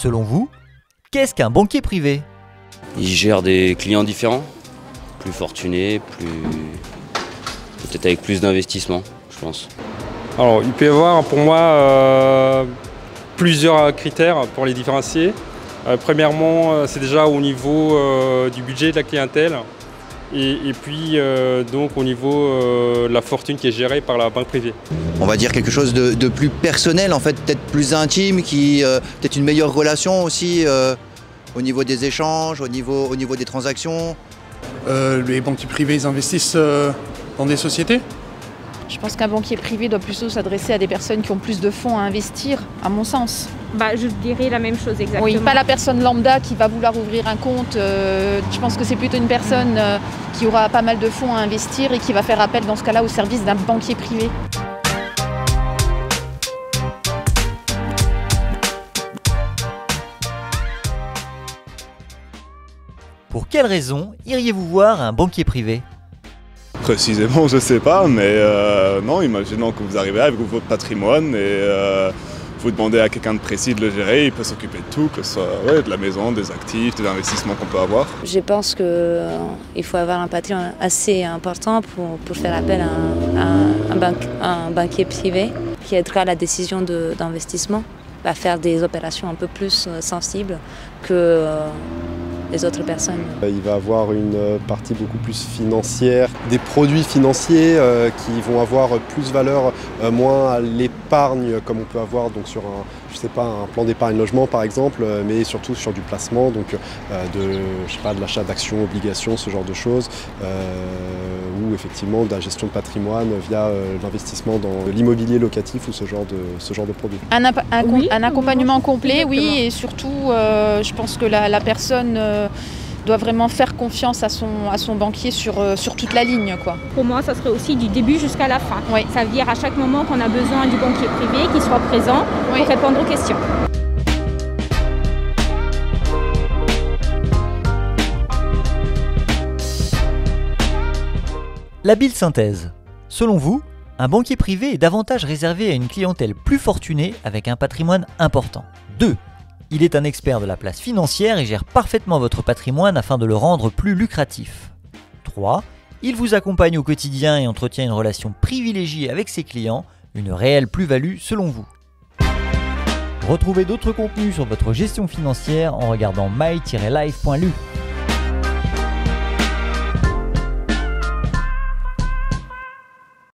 Selon vous, qu'est-ce qu'un banquier privé? Il gère des clients différents, plus fortunés, peut-être avec plus d'investissement, je pense. Alors, il peut y avoir pour moi plusieurs critères pour les différencier. Premièrement, c'est déjà au niveau du budget de la clientèle et puis donc au niveau de la fortune qui est gérée par la banque privée. On va dire quelque chose de plus personnel, en fait, peut-être plus intime, qui peut-être une meilleure relation aussi au niveau des échanges, au niveau des transactions. Les banquiers privés, ils investissent dans des sociétés. Je pense qu'un banquier privé doit plutôt s'adresser à des personnes qui ont plus de fonds à investir, à mon sens. Je dirais la même chose exactement. Oui, pas la personne lambda qui va vouloir ouvrir un compte. Je pense que c'est plutôt une personne qui aura pas mal de fonds à investir et qui va faire appel dans ce cas-là au service d'un banquier privé. Pour quelle raison iriez-vous voir un banquier privé? Précisément, je sais pas, mais non, imaginons que vous arrivez avec votre patrimoine et vous demandez à quelqu'un de précis de le gérer, il peut s'occuper de tout, que ce soit de la maison, des actifs, des investissements qu'on peut avoir. Je pense qu'il faut avoir un patrimoine assez important pour faire appel à un banquier privé qui aidera la décision d'investissement, à faire des opérations un peu plus sensibles que les autres personnes. Il va avoir une partie beaucoup plus financière, des produits financiers qui vont avoir plus valeur, moins à l'épargne comme on peut avoir donc sur un plan d'épargne logement par exemple, mais surtout sur du placement, donc de l'achat d'actions, obligations, ce genre de choses, ou effectivement de la gestion de patrimoine via l'investissement dans l'immobilier locatif ou ce genre de produits. Un accompagnement complet, oui, et surtout je pense que la personne doit vraiment faire confiance à son banquier sur toute la ligne, quoi. Pour moi, ça serait aussi du début jusqu'à la fin. Oui. Ça veut dire à chaque moment qu'on a besoin du banquier privé, qu'il soit présent pour répondre aux questions. L'habile synthèse. Selon vous, un banquier privé est davantage réservé à une clientèle plus fortunée avec un patrimoine important. 2. Il est un expert de la place financière et gère parfaitement votre patrimoine afin de le rendre plus lucratif. 3. Il vous accompagne au quotidien et entretient une relation privilégiée avec ses clients, une réelle plus-value selon vous. Retrouvez d'autres contenus sur votre gestion financière en regardant my-life.lu.